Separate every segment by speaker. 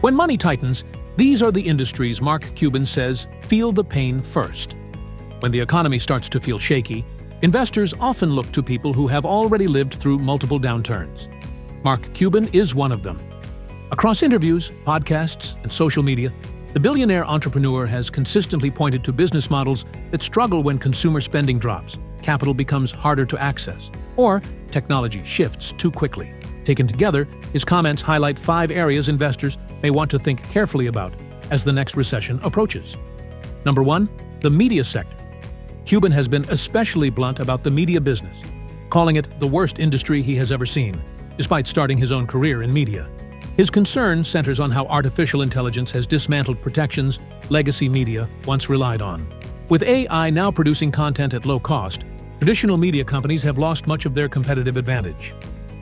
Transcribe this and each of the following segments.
Speaker 1: When money tightens, these are the industries Mark Cuban says feel the pain first. When the economy starts to feel shaky, investors often look to people who have already lived through multiple downturns. Mark Cuban is one of them. Across interviews, podcasts, and social media, the billionaire entrepreneur has consistently pointed to business models that struggle when consumer spending drops, capital becomes harder to access, or technology shifts too quickly. Taken together, his comments highlight 5 areas investors may want to think carefully about as the next recession approaches. Number 1, the media sector. Cuban has been especially blunt about the media business, calling it the worst industry he has ever seen, despite starting his own career in media. His concern centers on how artificial intelligence has dismantled protections legacy media once relied on. With AI now producing content at low cost, traditional media companies have lost much of their competitive advantage.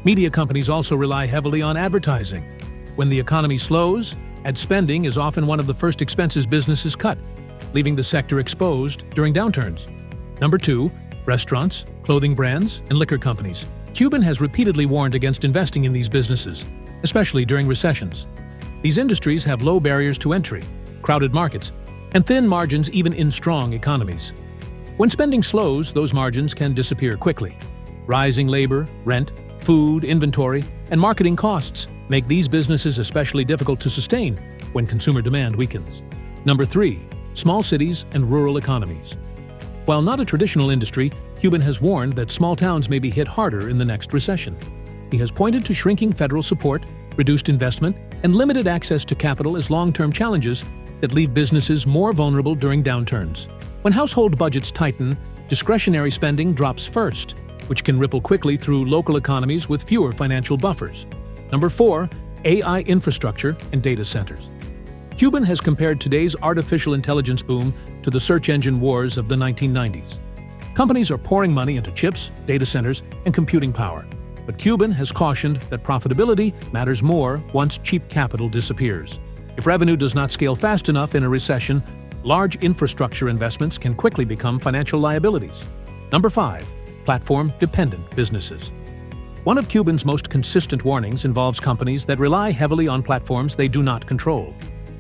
Speaker 1: Media companies also rely heavily on advertising. When the economy slows, ad spending is often one of the first expenses businesses cut, leaving the sector exposed during downturns. Number 2, restaurants, clothing brands, and liquor companies. Cuban has repeatedly warned against investing in these businesses, especially during recessions. These industries have low barriers to entry, crowded markets, and thin margins even in strong economies. When spending slows, those margins can disappear quickly. Rising labor, rent, food, inventory, and marketing costs make these businesses especially difficult to sustain when consumer demand weakens. Number 3, small cities and rural economies. While not a traditional industry, Cuban has warned that small towns may be hit harder in the next recession. He has pointed to shrinking federal support, reduced investment, and limited access to capital as long-term challenges that leave businesses more vulnerable during downturns. When household budgets tighten, discretionary spending drops first, which can ripple quickly through local economies with fewer financial buffers. Number 4, AI infrastructure and data centers. Cuban has compared today's artificial intelligence boom to the search engine wars of the 1990s. Companies are pouring money into chips, data centers, and computing power. But Cuban has cautioned that profitability matters more once cheap capital disappears. If revenue does not scale fast enough in a recession, large infrastructure investments can quickly become financial liabilities. Number 5, platform-dependent businesses. One of Cuban's most consistent warnings involves companies that rely heavily on platforms they do not control.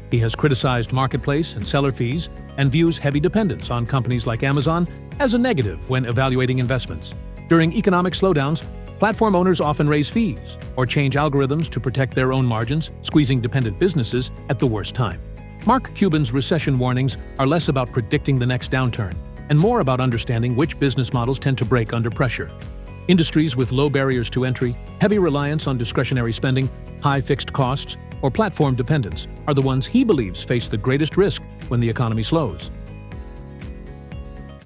Speaker 1: He has criticized marketplace and seller fees and views heavy dependence on companies like Amazon as a negative when evaluating investments. During economic slowdowns, platform owners often raise fees or change algorithms to protect their own margins, squeezing dependent businesses at the worst time. Mark Cuban's recession warnings are less about predicting the next downturn and more about understanding which business models tend to break under pressure. Industries with low barriers to entry, heavy reliance on discretionary spending, high fixed costs, or platform dependence are the ones he believes face the greatest risk when the economy slows.